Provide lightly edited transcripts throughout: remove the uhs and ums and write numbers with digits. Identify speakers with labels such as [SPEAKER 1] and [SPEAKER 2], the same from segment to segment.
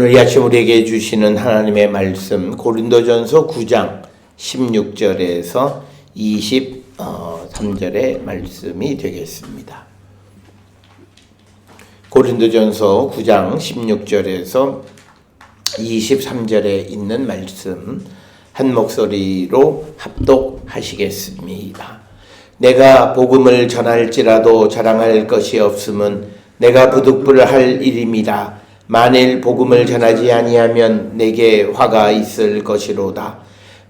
[SPEAKER 1] 오늘 이 아침 우리에게 주시는 하나님의 말씀 고린도전서 9장 16절에서 23절의 말씀이 되겠습니다. 고린도전서 9장 16절에서 23절에 있는 말씀 한 목소리로 합독하시겠습니다. 내가 복음을 전할지라도 자랑할 것이 없음은 내가 부득불할 일입니다. 만일 복음을 전하지 아니하면 내게 화가 있을 것이로다.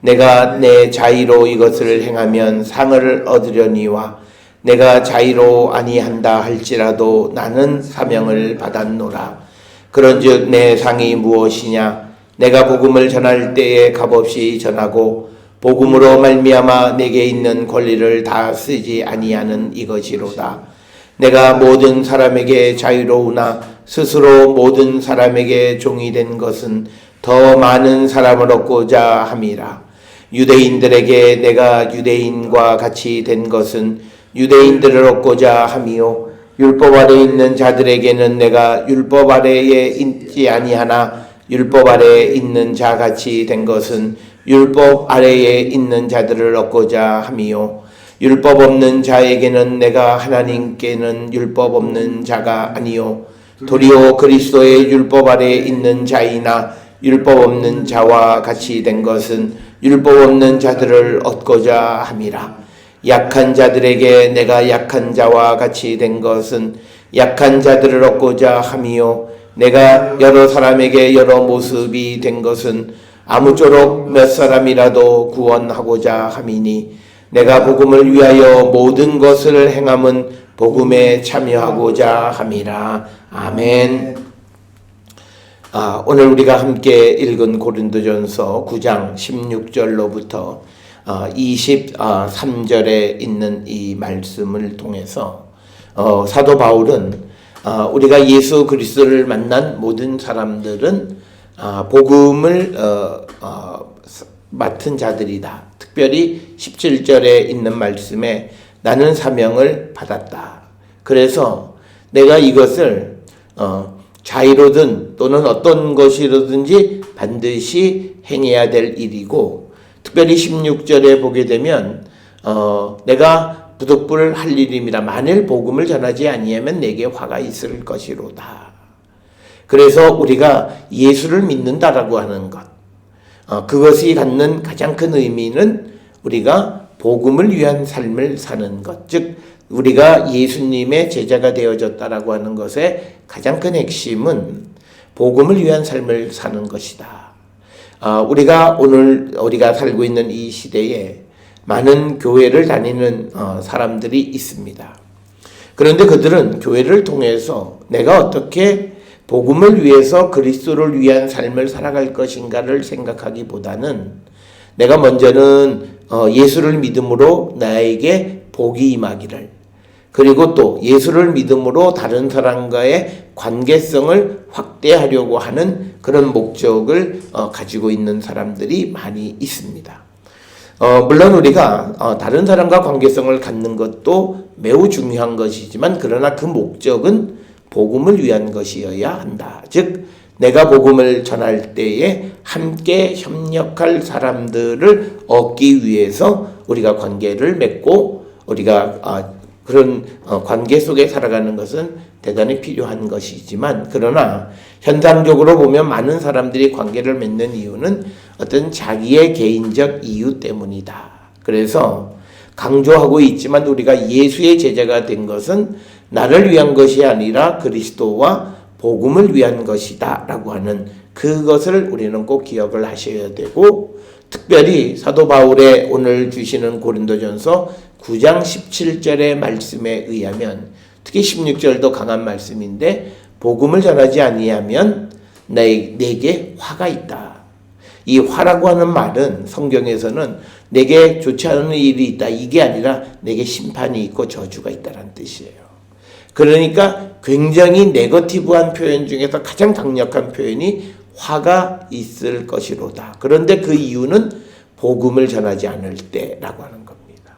[SPEAKER 1] 내가 내 자의로 이것을 행하면 상을 얻으려니와 내가 자의로 아니한다 할지라도 나는 사명을 받았노라. 그런즉 내 상이 무엇이냐? 내가 복음을 전할 때에 값없이 전하고 복음으로 말미암아 내게 있는 권리를 다 쓰지 아니하는 이것이로다. 내가 모든 사람에게 자유로우나 스스로 모든 사람에게 종이 된 것은 더 많은 사람을 얻고자 함이라. 유대인들에게 내가 유대인과 같이 된 것은 유대인들을 얻고자 함이요 율법 아래에 있는 자들에게는 내가 율법 아래에 있지 아니하나 율법 아래에 있는 자같이 된 것은 율법 아래에 있는 자들을 얻고자 함이요 율법 없는 자에게는 내가 하나님께는 율법 없는 자가 아니요 도리어 그리스도의 율법 아래에 있는 자이나 율법 없는 자와 같이 된 것은 율법 없는 자들을 얻고자 함이라. 약한 자들에게 내가 약한 자와 같이 된 것은 약한 자들을 얻고자 함이요 내가 여러 사람에게 여러 모습이 된 것은 아무쪼록 몇 사람이라도 구원하고자 함이니 내가 복음을 위하여 모든 것을 행함은 복음에 참여하고자 함이라. 아멘. 오늘 우리가 함께 읽은 고린도전서 9장 16절로부터 23절에 있는 이 말씀을 통해서 사도 바울은 우리가 예수 그리스도를 만난 모든 사람들은 복음을 맡은 자들이다. 특별히 17절에 있는 말씀에 나는 사명을 받았다. 그래서 내가 이것을 자의로든 또는 어떤 것이로든지 반드시 행해야 될 일이고 특별히 16절에 보게 되면 내가 부득불할 일임이라 만일 복음을 전하지 아니하면 내게 화가 있을 것이로다. 그래서 우리가 예수를 믿는다라고 하는 것 그것이 갖는 가장 큰 의미는 우리가 복음을 위한 삶을 사는 것, 즉 우리가 예수님의 제자가 되어졌다라고 하는 것의 가장 큰 핵심은 복음을 위한 삶을 사는 것이다. 우리가 살고 있는 이 시대에 많은 교회를 다니는 사람들이 있습니다. 그런데 그들은 교회를 통해서 내가 어떻게 복음을 위해서 그리스도를 위한 삶을 살아갈 것인가를 생각하기보다는 내가 먼저는 예수를 믿음으로 나에게 복이 임하기를 그리고 또 예수를 믿음으로 다른 사람과의 관계성을 확대하려고 하는 그런 목적을 가지고 있는 사람들이 많이 있습니다. 물론 우리가 다른 사람과 관계성을 갖는 것도 매우 중요한 것이지만 그러나 그 목적은 복음을 위한 것이어야 한다. 즉 내가 복음을 전할 때에 함께 협력할 사람들을 얻기 위해서 우리가 관계를 맺고 우리가 그런 관계 속에 살아가는 것은 대단히 필요한 것이지만 그러나 현상적으로 보면 많은 사람들이 관계를 맺는 이유는 어떤 자기의 개인적 이유 때문이다. 그래서 강조하고 있지만 우리가 예수의 제자가 된 것은 나를 위한 것이 아니라 그리스도와 복음을 위한 것이다 라고 하는 그것을 우리는 꼭 기억을 하셔야 되고 특별히 사도 바울의 오늘 주시는 고린도전서 9장 17절의 말씀에 의하면 특히 16절도 강한 말씀인데 복음을 전하지 아니하면 내게 화가 있다. 이 화라고 하는 말은 성경에서는 내게 좋지 않은 일이 있다. 이게 아니라 내게 심판이 있고 저주가 있다는 뜻이에요. 그러니까 굉장히 네거티브한 표현 중에서 가장 강력한 표현이 화가 있을 것이로다. 그런데 그 이유는 복음을 전하지 않을 때라고 하는 겁니다.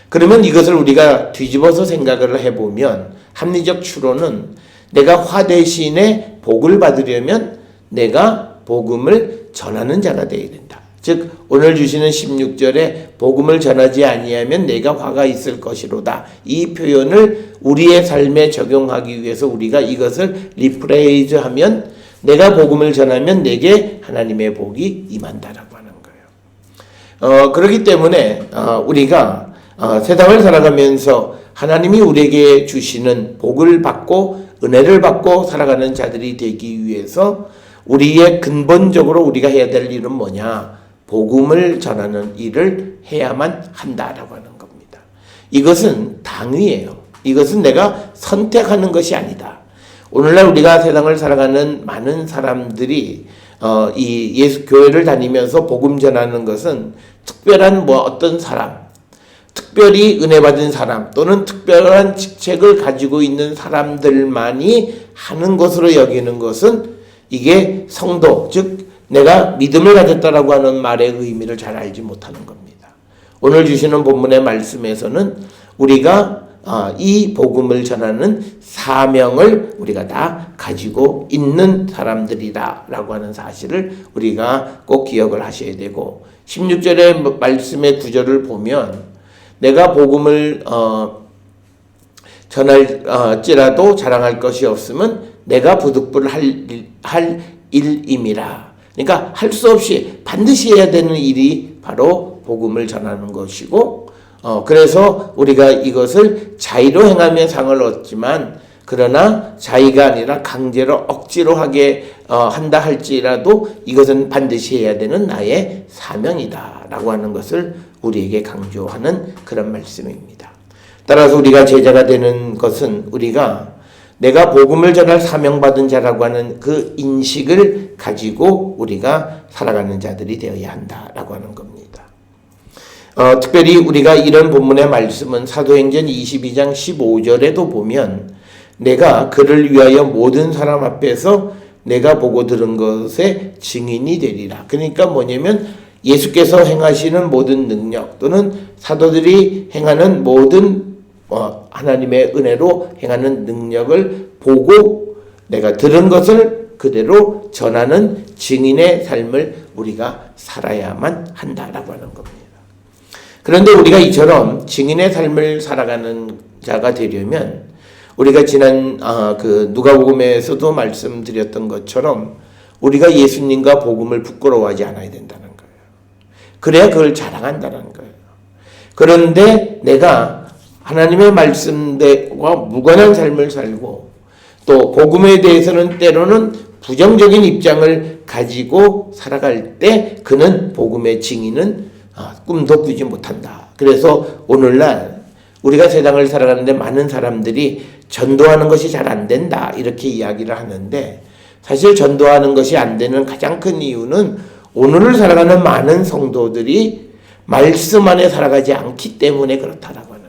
[SPEAKER 1] 그러면 이것을 우리가 뒤집어서 생각을 해보면 합리적 추론은 내가 화 대신에 복을 받으려면 내가 복음을 전하는 자가 되어야 된다. 즉 오늘 주시는 16절에 복음을 전하지 아니하면 내가 화가 있을 것이로다. 이 표현을 우리의 삶에 적용하기 위해서 우리가 이것을 리프레이즈하면 내가 복음을 전하면 내게 하나님의 복이 임한다라고 하는 거예요. 그렇기 때문에 우리가 세상을 살아가면서 하나님이 우리에게 주시는 복을 받고 은혜를 받고 살아가는 자들이 되기 위해서 우리의 근본적으로 우리가 해야 될 일은 뭐냐? 복음을 전하는 일을 해야만 한다라고 하는 겁니다. 이것은 당위예요. 이것은 내가 선택하는 것이 아니다. 오늘날 우리가 세상을 살아가는 많은 사람들이 이 예수 교회를 다니면서 복음 전하는 것은 특별한 어떤 사람, 특별히 은혜 받은 사람 또는 특별한 직책을 가지고 있는 사람들만이 하는 것으로 여기는 것은 이게 성도, 즉 내가 믿음을 가졌다라고 하는 말의 의미를 잘 알지 못하는 겁니다. 오늘 주시는 본문의 말씀에서는 우리가 이 복음을 전하는 사명을 우리가 다 가지고 있는 사람들이다라고 하는 사실을 우리가 꼭 기억을 하셔야 되고 16절의 말씀의 구절을 보면 내가 복음을 전할지라도 자랑할 것이 없으면 내가 부득불 할 일임이라. 그러니까 할 수 없이 반드시 해야 되는 일이 바로 복음을 전하는 것이고 그래서 우리가 이것을 자의로 행하면 상을 얻지만 그러나 자의가 아니라 강제로 억지로 하게 한다 할지라도 이것은 반드시 해야 되는 나의 사명이다 라고 하는 것을 우리에게 강조하는 그런 말씀입니다. 따라서 우리가 제자가 되는 것은 우리가 내가 복음을 전할 사명받은 자라고 하는 그 인식을 가지고 우리가 살아가는 자들이 되어야 한다라고 하는 겁니다. 특별히 우리가 이런 본문의 말씀은 사도행전 22장 15절에도 보면 내가 그를 위하여 모든 사람 앞에서 내가 보고 들은 것의 증인이 되리라. 그러니까 뭐냐면 예수께서 행하시는 모든 능력 또는 사도들이 행하는 모든 하나님의 은혜로 행하는 능력을 보고 내가 들은 것을 그대로 전하는 증인의 삶을 우리가 살아야만 한다라고 하는 겁니다. 그런데 우리가 이처럼 증인의 삶을 살아가는 자가 되려면 우리가 지난 그 누가복음에서도 말씀드렸던 것처럼 우리가 예수님과 복음을 부끄러워하지 않아야 된다는 거예요. 그래야 그걸 자랑한다는 거예요. 그런데 내가 하나님의 말씀과 무관한 삶을 살고 또 복음에 대해서는 때로는 부정적인 입장을 가지고 살아갈 때 그는 복음의 증인은 꿈도 꾸지 못한다. 그래서 오늘날 우리가 세상을 살아가는데 많은 사람들이 전도하는 것이 잘 안 된다 이렇게 이야기를 하는데 사실 전도하는 것이 안 되는 가장 큰 이유는 오늘을 살아가는 많은 성도들이 말씀 안에 살아가지 않기 때문에 그렇다라고 하는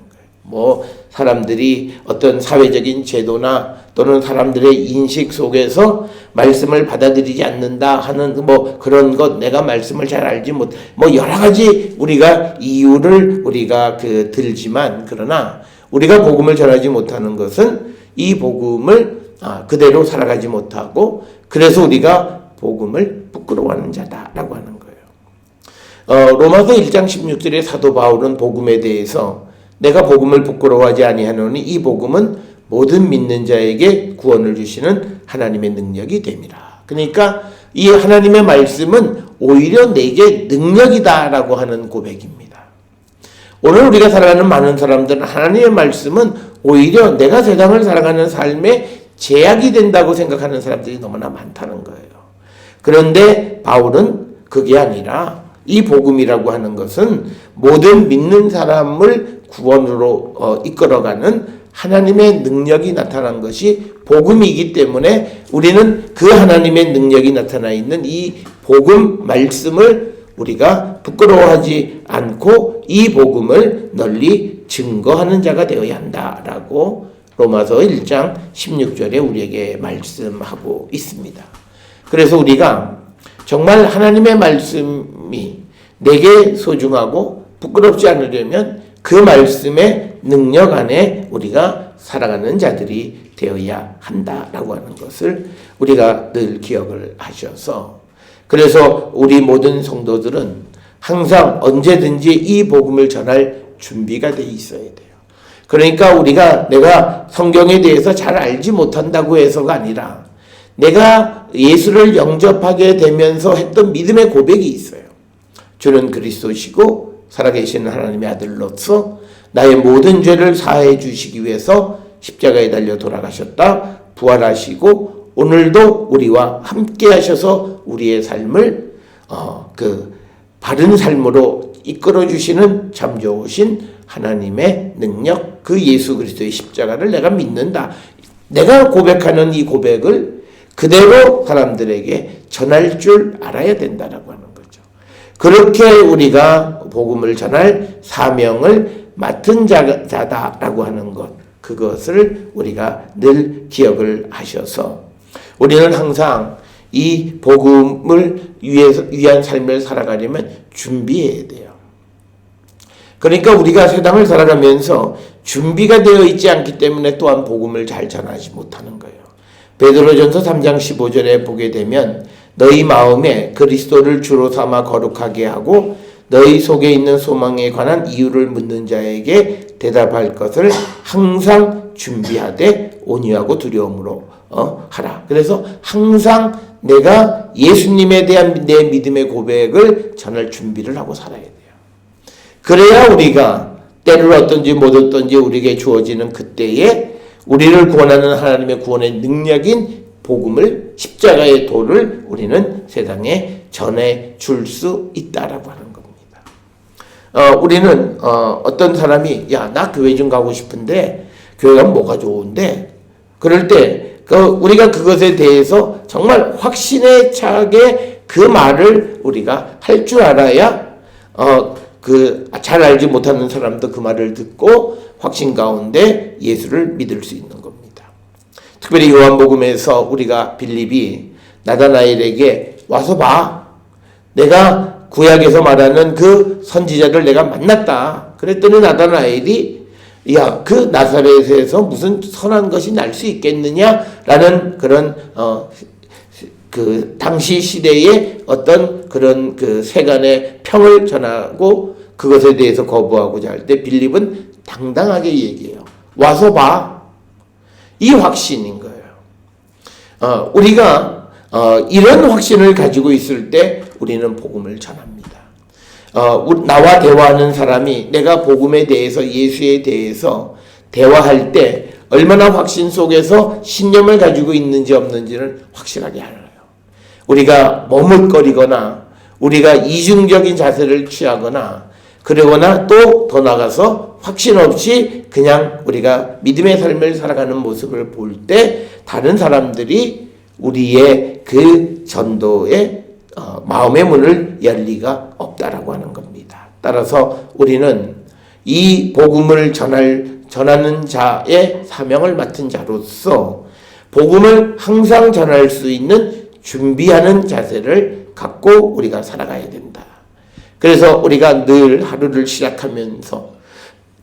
[SPEAKER 1] 거예요. 사람들이 어떤 사회적인 제도나 또는 사람들의 인식 속에서 말씀을 받아들이지 않는다 하는 그런 것, 내가 말씀을 잘 알지 못, 여러 가지 우리가 이유를 우리가 들지만 그러나 우리가 복음을 전하지 못하는 것은 이 복음을 그대로 살아가지 못하고 그래서 우리가 복음을 부끄러워하는 자다라고 하는 거예요. 로마서 1장 16절에 사도 바울은 복음에 대해서 내가 복음을 부끄러워하지 아니하노니 이 복음은 모든 믿는 자에게 구원을 주시는 하나님의 능력이 됨이라. 그러니까 이 하나님의 말씀은 오히려 내게 능력이다라고 하는 고백입니다. 오늘 우리가 살아가는 많은 사람들은 하나님의 말씀은 오히려 내가 세상을 살아가는 삶에 제약이 된다고 생각하는 사람들이 너무나 많다는 거예요. 그런데 바울은 그게 아니라 이 복음이라고 하는 것은 모든 믿는 사람을 구원으로 이끌어가는 하나님의 능력이 나타난 것이 복음이기 때문에 우리는 그 하나님의 능력이 나타나 있는 이 복음 말씀을 우리가 부끄러워하지 않고 이 복음을 널리 증거하는 자가 되어야 한다라고 로마서 1장 16절에 우리에게 말씀하고 있습니다. 그래서 우리가 정말 하나님의 말씀이 내게 소중하고 부끄럽지 않으려면 그 말씀의 능력 안에 우리가 살아가는 자들이 되어야 한다라고 하는 것을 우리가 늘 기억을 하셔서, 그래서 우리 모든 성도들은 항상 언제든지 이 복음을 전할 준비가 돼 있어야 돼요. 그러니까 우리가 내가 성경에 대해서 잘 알지 못한다고 해서가 아니라 내가 예수를 영접하게 되면서 했던 믿음의 고백이 있어요. 주는 그리스도시고 살아계신 하나님의 아들로서 나의 모든 죄를 사하여 주시기 위해서 십자가에 달려 돌아가셨다. 부활하시고 오늘도 우리와 함께 하셔서 우리의 삶을 그 바른 삶으로 이끌어 주시는 참 좋으신 하나님의 능력, 그 예수 그리스도의 십자가를 내가 믿는다. 내가 고백하는 이 고백을 그대로 사람들에게 전할 줄 알아야 된다라고 하는 거죠. 그렇게 우리가 복음을 전할 사명을 맡은 자다라고 하는 것, 그것을 우리가 늘 기억을 하셔서 우리는 항상 이 복음을 위한 삶을 살아가려면 준비해야 돼요. 그러니까 우리가 세상을 살아가면서 준비가 되어 있지 않기 때문에 또한 복음을 잘 전하지 못하는 거예요. 베드로전서 3장 15절에 보게 되면 너희 마음에 그리스도를 주로 삼아 거룩하게 하고 너희 속에 있는 소망에 관한 이유를 묻는 자에게 대답할 것을 항상 준비하되 온유하고 두려움으로 하라. 그래서 항상 내가 예수님에 대한 내 믿음의 고백을 전할 준비를 하고 살아야 돼요. 그래야 우리가 때를 얻든지 못 얻든지 우리에게 주어지는 그때에 우리를 구원하는 하나님의 구원의 능력인 복음을, 십자가의 도를 우리는 세상에 전해 줄 수 있다라고 하는 겁니다. 우리는 어떤 사람이 나 교회 좀 가고 싶은데 교회 가면 뭐가 좋은데, 그럴 때 우리가 그것에 대해서 정말 확신에 차게 그 말을 우리가 할 줄 알아야 잘 알지 못하는 사람도 그 말을 듣고 확신 가운데 예수를 믿을 수 있는 겁니다. 특별히 요한복음에서 우리가 빌립이 나다나엘에게 와서 봐. 내가 구약에서 말하는 그 선지자를 내가 만났다. 그랬더니 나다나엘이 그 나사렛에서 무슨 선한 것이 날 수 있겠느냐라는 그런 그 당시 시대의 어떤 그런 그 세간의 평을 전하고 그것에 대해서 거부하고자 할 때 빌립은 당당하게 얘기해요. 와서 봐. 이 확신인 거예요. 우리가 이런 확신을 가지고 있을 때 우리는 복음을 전합니다. 나와 대화하는 사람이 내가 복음에 대해서, 예수에 대해서 대화할 때 얼마나 확신 속에서 신념을 가지고 있는지 없는지를 확실하게 알아요. 우리가 머뭇거리거나 우리가 이중적인 자세를 취하거나 그러거나 또 더 나가서 확신 없이 그냥 우리가 믿음의 삶을 살아가는 모습을 볼 때 다른 사람들이 우리의 그 전도에 마음의 문을 열 리가 없다라고 하는 겁니다. 따라서 우리는 이 복음을 전하는 자의 사명을 맡은 자로서 복음을 항상 전할 수 있는 준비하는 자세를 갖고 우리가 살아가야 된다. 그래서 우리가 늘 하루를 시작하면서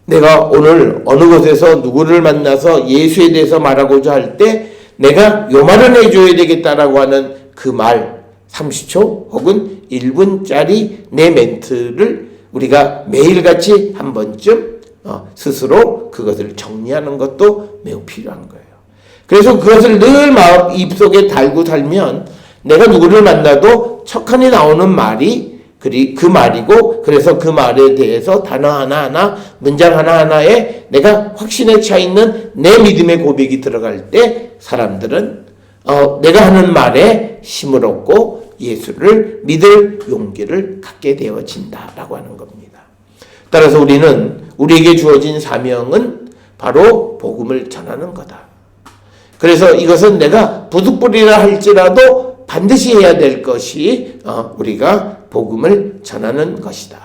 [SPEAKER 1] 내가 오늘 어느 곳에서 누구를 만나서 예수에 대해서 말하고자 할 때 내가 요 말을 해줘야 되겠다라고 하는 그 말 30초 혹은 1분짜리 내 멘트를 우리가 매일같이 한 번쯤 스스로 그것을 정리하는 것도 매우 필요한 거예요. 그래서 그것을 늘 마음 입속에 달고 살면 내가 누구를 만나도 척하니 나오는 말이 그 말이고, 그래서 그 말에 대해서 단어 하나하나, 문장 하나하나에 내가 확신에 차 있는 내 믿음의 고백이 들어갈 때 사람들은 내가 하는 말에 힘을 얻고 예수를 믿을 용기를 갖게 되어진다라고 하는 겁니다. 따라서 우리에게 주어진 사명은 바로 복음을 전하는 거다. 그래서 이것은 내가 부득불이라 할지라도 반드시 해야 될 것이 우리가 복음을 전하는 것이다.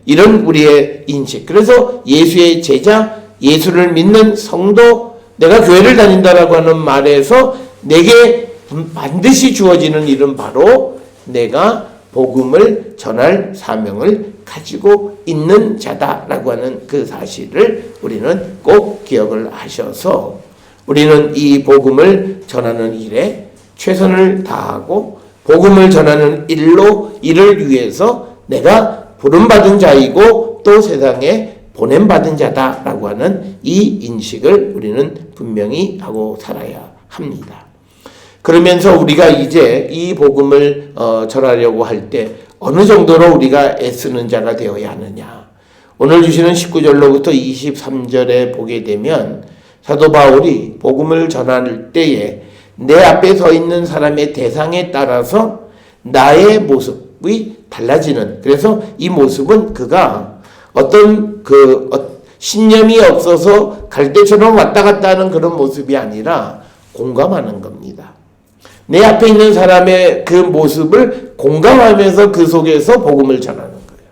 [SPEAKER 1] 이런 우리의 인식. 그래서 예수의 제자, 예수를 믿는 성도, 내가 교회를 다닌다라고 하는 말에서 내게 반드시 주어지는 일은 바로 내가 복음을 전할 사명을 가지고 있는 자다라고 하는 그 사실을 우리는 꼭 기억을 하셔서 우리는 이 복음을 전하는 일에 최선을 다하고 복음을 전하는 일을 위해서 내가 부름받은 자이고 또 세상에 보냄받은 자다라고 하는 이 인식을 우리는 분명히 하고 살아야 합니다. 그러면서 우리가 이제 이 복음을 전하려고 할 때 어느 정도로 우리가 애쓰는 자가 되어야 하느냐. 오늘 주시는 19절로부터 23절에 보게 되면 사도 바울이 복음을 전할 때에 내 앞에 서 있는 사람의 대상에 따라서 나의 모습이 달라지는, 그래서 이 모습은 그가 어떤 신념이 없어서 갈대처럼 왔다 갔다 하는 그런 모습이 아니라 공감하는 겁니다. 내 앞에 있는 사람의 그 모습을 공감하면서 그 속에서 복음을 전하는 거예요.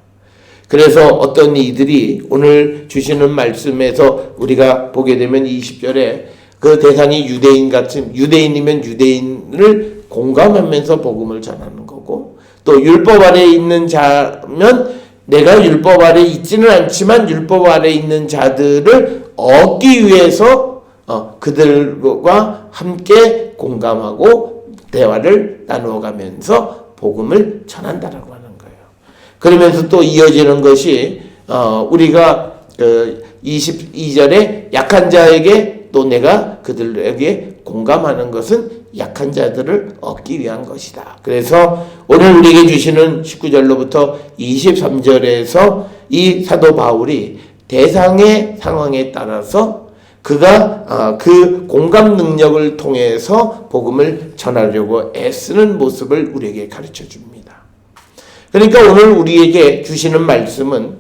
[SPEAKER 1] 그래서 어떤 이들이 오늘 주시는 말씀에서 우리가 보게 되면 20절에 그 대상이 유대인이면 유대인을 공감하면서 복음을 전하는 거고, 또 율법 아래에 있는 자면 내가 율법 아래에 있지는 않지만 율법 아래에 있는 자들을 얻기 위해서 그들과 함께 공감하고 대화를 나누어가면서 복음을 전한다라고 하는 거예요. 그러면서 또 이어지는 것이 우리가 22절에 약한 자에게 또 내가 그들에게 공감하는 것은 약한 자들을 얻기 위한 것이다. 그래서 오늘 우리에게 주시는 19절로부터 23절에서 이 사도 바울이 대상의 상황에 따라서 그가 그 공감 능력을 통해서 복음을 전하려고 애쓰는 모습을 우리에게 가르쳐 줍니다. 그러니까 오늘 우리에게 주시는 말씀은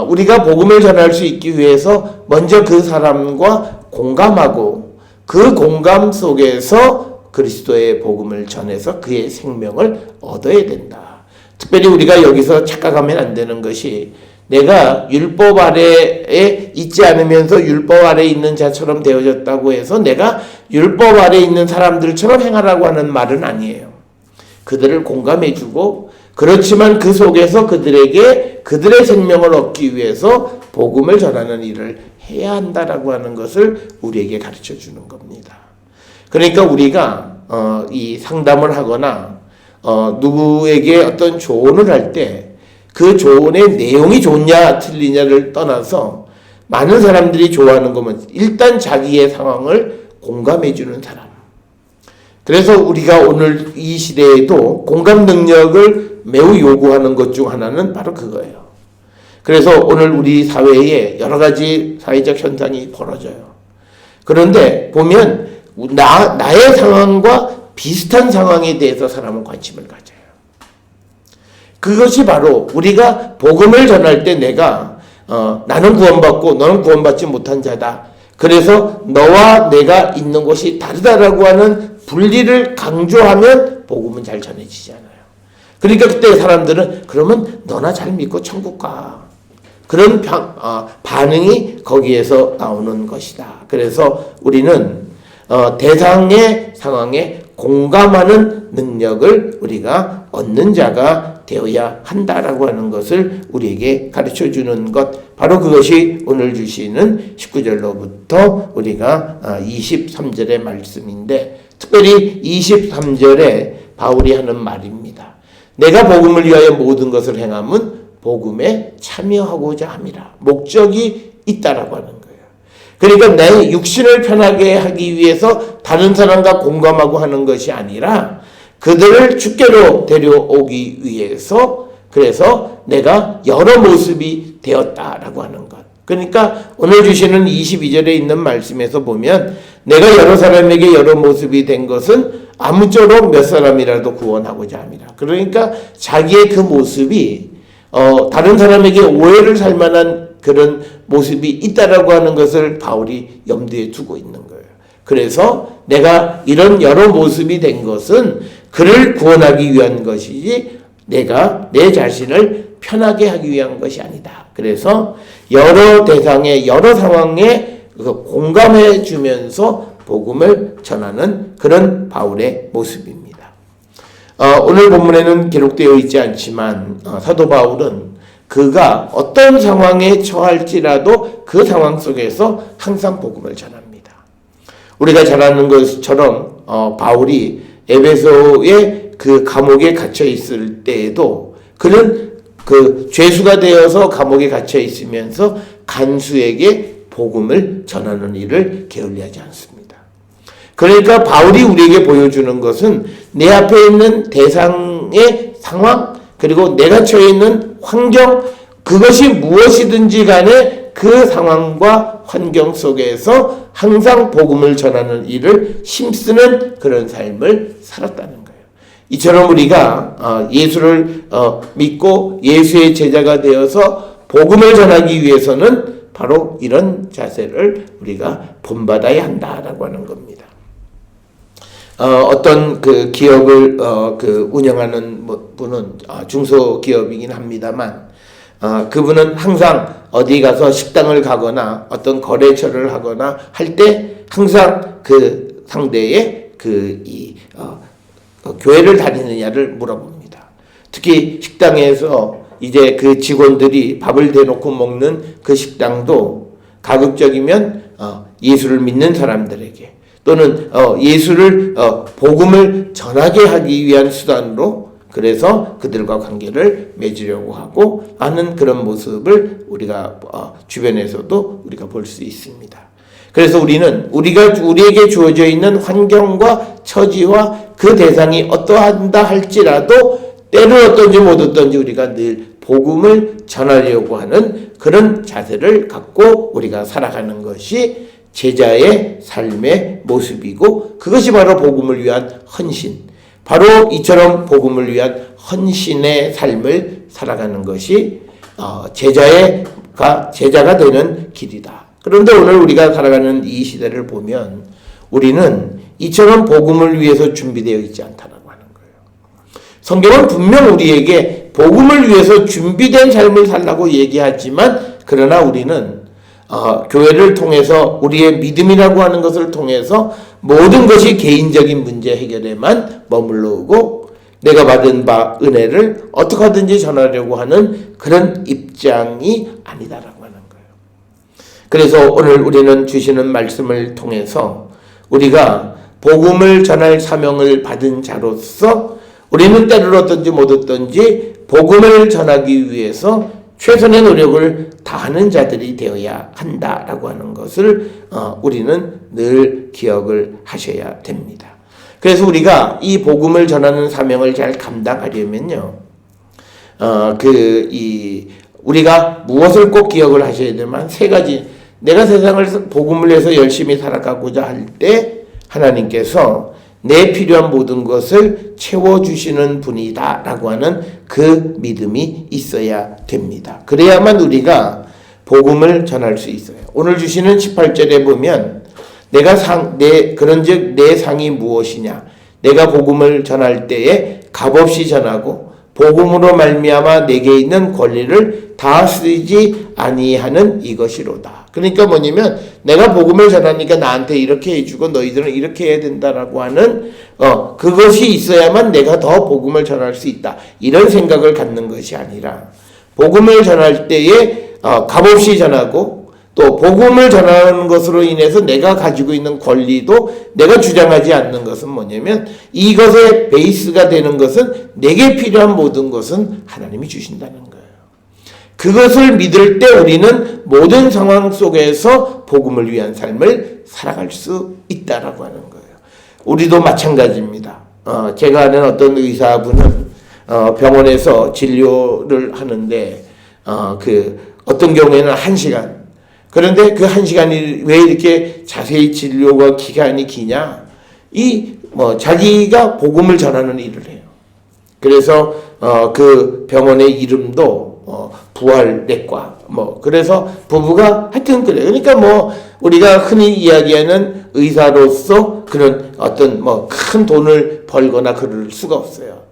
[SPEAKER 1] 우리가 복음을 전할 수 있기 위해서 먼저 그 사람과 공감하고 그 공감 속에서 그리스도의 복음을 전해서 그의 생명을 얻어야 된다. 특별히 우리가 여기서 착각하면 안 되는 것이 내가 율법 아래에 있지 않으면서 율법 아래에 있는 자처럼 되어졌다고 해서 내가 율법 아래에 있는 사람들처럼 행하라고 하는 말은 아니에요. 그들을 공감해주고, 그렇지만 그 속에서 그들에게 그들의 생명을 얻기 위해서 복음을 전하는 일을 해야 한다라고 하는 것을 우리에게 가르쳐 주는 겁니다. 그러니까 우리가 이 상담을 하거나 누구에게 어떤 조언을 할 때 그 조언의 내용이 좋냐 틀리냐를 떠나서 많은 사람들이 좋아하는 것은 일단 자기의 상황을 공감해 주는 사람. 그래서 우리가 오늘 이 시대에도 공감 능력을 매우 요구하는 것 중 하나는 바로 그거예요. 그래서 오늘 우리 사회에 여러 가지 사회적 현상이 벌어져요. 그런데 보면 나의 상황과 비슷한 상황에 대해서 사람은 관심을 가져요. 그것이 바로 우리가 복음을 전할 때 내가 나는 구원받고 너는 구원받지 못한 자다. 그래서 너와 내가 있는 곳이 다르다라고 하는 분리를 강조하면 복음은 잘 전해지지 않아요. 그러니까 그때 사람들은 그러면 너나 잘 믿고 천국 가. 그런 반응이 거기에서 나오는 것이다. 그래서 우리는 대상의 상황에 공감하는 능력을 우리가 얻는 자가 되어야 한다라고 하는 것을 우리에게 가르쳐 주는 것, 바로 그것이 오늘 주시는 19절로부터 우리가 23절의 말씀인데, 특별히 23절에 바울이 하는 말입니다. 내가 복음을 위하여 모든 것을 행함은 복음에 참여하고자 함이라. 목적이 있다라고 하는 거예요. 그러니까 내 육신을 편하게 하기 위해서 다른 사람과 공감하고 하는 것이 아니라 그들을 주께로 데려오기 위해서, 그래서 내가 여러 모습이 되었다라고 하는 것. 그러니까 오늘 주시는 22절에 있는 말씀에서 보면 내가 여러 사람에게 여러 모습이 된 것은 아무쪼록 몇 사람이라도 구원하고자 합니다. 그러니까 자기의 그 모습이 다른 사람에게 오해를 살 만한 그런 모습이 있다라고 하는 것을 바울이 염두에 두고 있는 거예요. 그래서 내가 이런 여러 모습이 된 것은 그를 구원하기 위한 것이지 내가 내 자신을 편하게 하기 위한 것이 아니다. 그래서 여러 대상에 여러 상황에 공감해 주면서 복음을 전하는 그런 바울의 모습입니다. 오늘 본문에는 기록되어 있지 않지만 사도 바울은 그가 어떤 상황에 처할지라도 그 상황 속에서 항상 복음을 전합니다. 우리가 잘 아는 것처럼 바울이 에베소의 그 감옥에 갇혀 있을 때에도 그는 그 죄수가 되어서 감옥에 갇혀 있으면서 간수에게 복음을 전하는 일을 게을리하지 않습니다. 그러니까 바울이 우리에게 보여주는 것은 내 앞에 있는 대상의 상황, 그리고 내가 처해 있는 환경, 그것이 무엇이든지 간에 그 상황과 환경 속에서 항상 복음을 전하는 일을 힘쓰는 그런 삶을 살았다는 거예요. 이처럼 우리가 예수를 믿고 예수의 제자가 되어서 복음을 전하기 위해서는 바로 이런 자세를 우리가 본받아야 한다라고 하는 겁니다. 어떤 그 기업을 운영하는 분은 중소기업이긴 합니다만 그분은 항상 어디 가서 식당을 가거나 어떤 거래처를 하거나 할 때 항상 그 상대의 교회를 다니느냐를 물어봅니다. 특히 식당에서 이제 그 직원들이 밥을 대놓고 먹는 그 식당도 가급적이면 예수를 믿는 사람들에게 또는 예수를 복음을 전하게 하기 위한 수단으로 그래서 그들과 관계를 맺으려고 하고 하는 그런 모습을 우리가 주변에서도 우리가 볼 수 있습니다. 그래서 우리에게 주어져 있는 환경과 처지와 그 대상이 어떠한다 할지라도 때는 어떤지 못 어떤지 우리가 늘 복음을 전하려고 하는 그런 자세를 갖고 우리가 살아가는 것이 제자의 삶의 모습이고 그것이 바로 복음을 위한 헌신, 바로 이처럼 복음을 위한 헌신의 삶을 살아가는 것이 제자가 되는 길이다. 그런데 오늘 우리가 살아가는 이 시대를 보면 우리는 이처럼 복음을 위해서 준비되어 있지 않다라고 하는 거예요. 성경은 분명 우리에게 복음을 위해서 준비된 삶을 살라고 얘기하지만 그러나 우리는 교회를 통해서 우리의 믿음이라고 하는 것을 통해서 모든 것이 개인적인 문제 해결에만 머물러오고 내가 받은 바 은혜를 어떻게 하든지 전하려고 하는 그런 입장이 아니다라고 하는 거예요. 그래서 오늘 우리는 주시는 말씀을 통해서 우리가 복음을 전할 사명을 받은 자로서 우리는 때를 얻든지 못 얻든지 복음을 전하기 위해서 최선의 노력을 다하는 자들이 되어야 한다라고 하는 것을 우리는 늘 기억을 하셔야 됩니다. 그래서 우리가 이 복음을 전하는 사명을 잘 감당하려면요, 우리가 무엇을 꼭 기억을 하셔야 되면 세 가지. 내가 세상을 복음을 위해서 열심히 살아가고자 할 때 하나님께서 내 필요한 모든 것을 채워주시는 분이다 라고 하는 그 믿음이 있어야 됩니다. 그래야만 우리가 복음을 전할 수 있어요. 오늘 주시는 18절에 보면 그런즉 내 상이 무엇이냐, 내가 복음을 전할 때에 값없이 전하고 복음으로 말미암아 내게 있는 권리를 다 쓰지 아니하는 이것이로다. 그러니까 뭐냐면 내가 복음을 전하니까 나한테 이렇게 해주고 너희들은 이렇게 해야 된다라고 하는 그것이 있어야만 내가 더 복음을 전할 수 있다. 이런 생각을 갖는 것이 아니라 복음을 전할 때에 값없이 전하고 또 복음을 전하는 것으로 인해서 내가 가지고 있는 권리도 내가 주장하지 않는 것은 뭐냐면 이것의 베이스가 되는 것은 내게 필요한 모든 것은 하나님이 주신다는 거예요. 그것을 믿을 때 우리는 모든 상황 속에서 복음을 위한 삶을 살아갈 수 있다라고 하는 거예요. 우리도 마찬가지입니다. 제가 아는 어떤 의사분은 병원에서 진료를 하는데 어떤 경우에는 1시간, 그런데 그 1시간이 왜 이렇게 자세히 진료가 기간이 기냐? 자기가 복음을 전하는 일을 해요. 그래서 그 병원의 이름도 부활내과 그래서 부부가 하여튼 그래요. 그러니까 우리가 흔히 이야기하는 의사로서 그런 어떤 큰 돈을 벌거나 그럴 수가 없어요.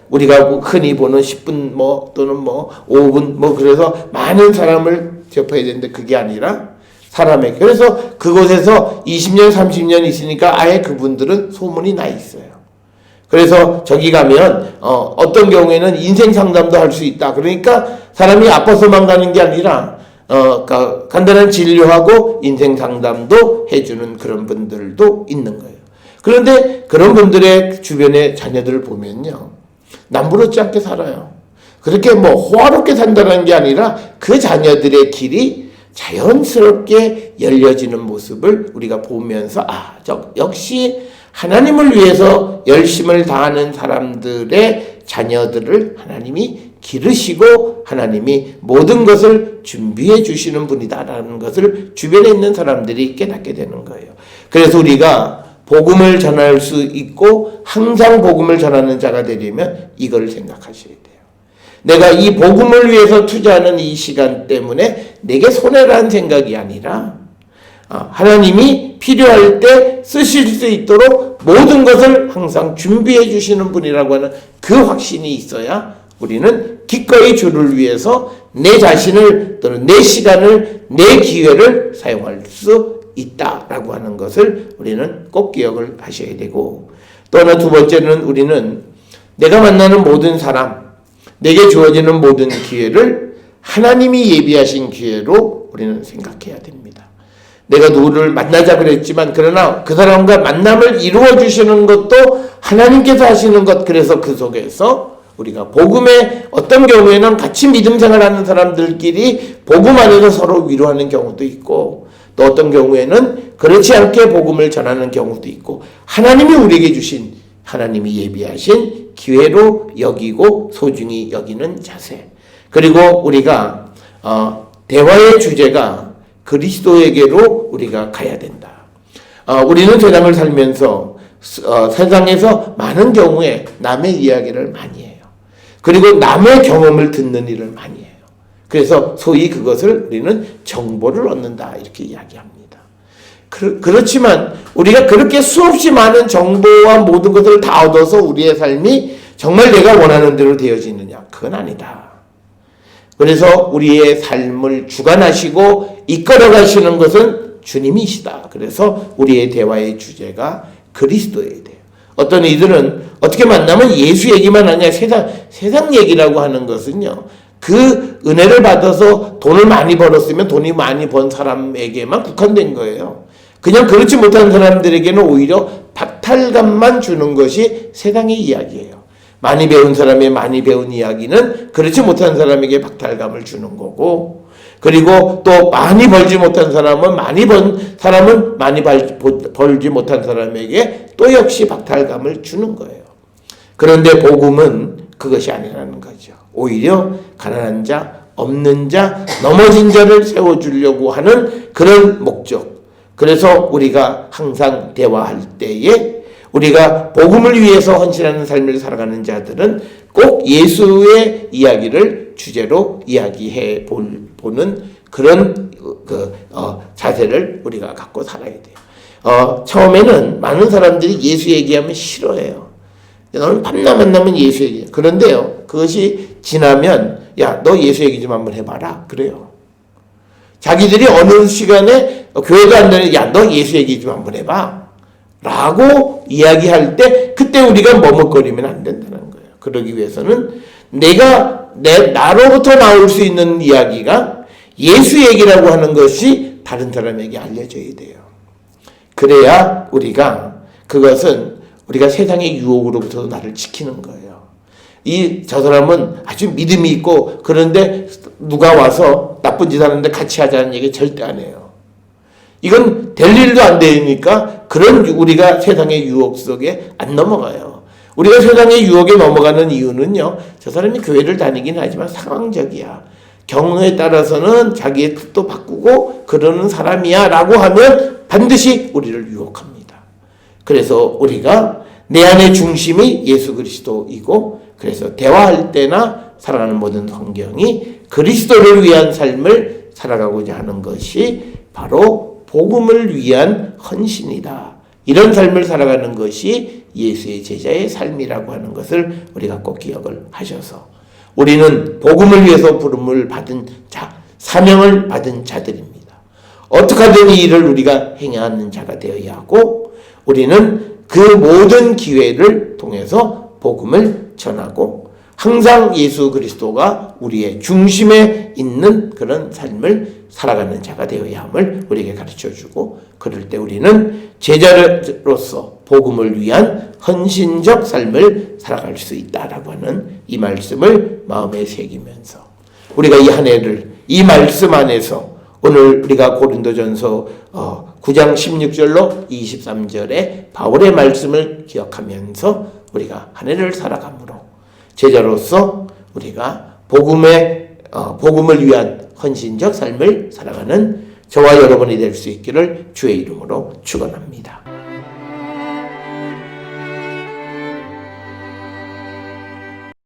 [SPEAKER 1] 우리가 흔히 보는 10분 또는 5분 그래서 많은 사람을 접해야 되는데 그게 아니라 사람에게. 그래서 그곳에서 20년 30년 있으니까 아예 그분들은 소문이 나 있어요. 그래서 저기 가면 어떤 경우에는 인생 상담도 할 수 있다. 그러니까 사람이 아파서만 가는 게 아니라 간단한 진료하고 인생 상담도 해주는 그런 분들도 있는 거예요. 그런데 그런 분들의 주변의 자녀들을 보면요, 남부럽지 않게 살아요. 그렇게 뭐 호화롭게 산다는 게 아니라 그 자녀들의 길이 자연스럽게 열려지는 모습을 우리가 보면서 역시 하나님을 위해서 열심을 다하는 사람들의 자녀들을 하나님이 기르시고 하나님이 모든 것을 준비해 주시는 분이다라는 것을 주변에 있는 사람들이 깨닫게 되는 거예요. 그래서 우리가 복음을 전할 수 있고 항상 복음을 전하는 자가 되려면 이걸 생각하셔야 돼요. 내가 이 복음을 위해서 투자하는 이 시간 때문에 내게 손해라는 생각이 아니라 하나님이 필요할 때 쓰실 수 있도록 모든 것을 항상 준비해 주시는 분이라고 하는 그 확신이 있어야 우리는 기꺼이 주를 위해서 내 자신을 또는 내 시간을 내 기회를 사용할 수 있다라고 하는 것을 우리는 꼭 기억을 하셔야 되고, 또 하나 두 번째는 우리는 내가 만나는 모든 사람, 내게 주어지는 모든 기회를 하나님이 예비하신 기회로 우리는 생각해야 됩니다. 내가 누구를 만나자 그랬지만 그러나 그 사람과 만남을 이루어 주시는 것도 하나님께서 하시는 것, 그래서 그 속에서 우리가 복음의 어떤 경우에는 같이 믿음 생활하는 사람들끼리 복음 안에서 서로 위로하는 경우도 있고, 또 어떤 경우에는 그렇지 않게 복음을 전하는 경우도 있고, 하나님이 우리에게 주신, 하나님이 예비하신 기회로 여기고 소중히 여기는 자세. 그리고 우리가 대화의 주제가 그리스도에게로 우리가 가야 된다. 우리는 세상을 살면서 세상에서 많은 경우에 남의 이야기를 많이 해요. 그리고 남의 경험을 듣는 일을 많이 해요. 그래서 소위 그것을 우리는 정보를 얻는다 이렇게 이야기합니다. 그렇지만 우리가 그렇게 수없이 많은 정보와 모든 것을 다 얻어서 우리의 삶이 정말 내가 원하는 대로 되어지느냐? 그건 아니다. 그래서 우리의 삶을 주관하시고 이끌어 가시는 것은 주님이시다. 그래서 우리의 대화의 주제가 그리스도여야 돼요. 어떤 이들은 어떻게 만나면 예수 얘기만 하냐, 세상 얘기라고 하는 것은요, 그 은혜를 받아서 돈을 많이 벌었으면 돈이 많이 번 사람에게만 국한된 거예요. 그냥 그렇지 못한 사람들에게는 오히려 박탈감만 주는 것이 세상의 이야기예요. 많이 배운 사람의 많이 배운 이야기는 그렇지 못한 사람에게 박탈감을 주는 거고, 그리고 또 많이 벌지 못한 사람은 많이 벌지 못한 사람에게 또 역시 박탈감을 주는 거예요. 그런데 복음은 그것이 아니라는 거죠. 오히려 가난한 자, 없는 자, 넘어진 자를 세워주려고 하는 그런 목적. 그래서 우리가 항상 대화할 때에 우리가 복음을 위해서 헌신하는 삶을 살아가는 자들은 꼭 예수의 이야기를 주제로 이야기해 보는 그런 자세를 우리가 갖고 살아야 돼요. 처음에는 많은 사람들이 예수 얘기하면 싫어해요. 너는 밤낮 만나면 예수 얘기. 그런데요, 그것이 지나면 야, 너 예수 얘기 좀 한번 해봐라. 그래요. 자기들이 어느 시간에 교회도 안 되는, 야, 너 예수 얘기 좀 한번 해봐. 라고 이야기할 때 그때 우리가 머뭇거리면 안 된다는 거예요. 그러기 위해서는 나로부터 나올 수 있는 이야기가 예수 얘기라고 하는 것이 다른 사람에게 알려져야 돼요. 그래야 그것은 우리가 세상의 유혹으로부터 나를 지키는 거예요. 저 사람은 아주 믿음이 있고 그런데 누가 와서 나쁜 짓 하는데 같이 하자는 얘기 절대 안 해요. 이건 될 일도 안 되니까 우리가 세상의 유혹 속에 안 넘어가요. 우리가 세상의 유혹에 넘어가는 이유는요, 저 사람이 교회를 다니긴 하지만 상황적이야. 경우에 따라서는 자기의 뜻도 바꾸고 그러는 사람이야 라고 하면 반드시 우리를 유혹합니다. 그래서 우리가 내 안의 중심이 예수 그리스도이고, 그래서 대화할 때나 살아가는 모든 환경이 그리스도를 위한 삶을 살아가고자 하는 것이 바로 복음을 위한 헌신이다. 이런 삶을 살아가는 것이 예수의 제자의 삶이라고 하는 것을 우리가 꼭 기억을 하셔서, 우리는 복음을 위해서 부름을 받은 자, 사명을 받은 자들입니다. 어떻게 하든 이 일을 우리가 행하는 자가 되어야 하고, 우리는 그 모든 기회를 통해서 복음을 전하고 항상 예수 그리스도가 우리의 중심에 있는 그런 삶을 살아가는 자가 되어야 함을 우리에게 가르쳐주고, 그럴 때 우리는 제자로서 복음을 위한 헌신적 삶을 살아갈 수 있다라고 하는 이 말씀을 마음에 새기면서 우리가 이 한 해를 이 말씀 안에서 오늘 우리가 고린도전서 9장 16절로 23절의 바울의 말씀을 기억하면서 우리가 한 해를 살아감으로 제자로서 우리가 복음을 위한 헌신적 삶을 살아가는 저와 여러분이 될 수 있기를 주의 이름으로 축원합니다.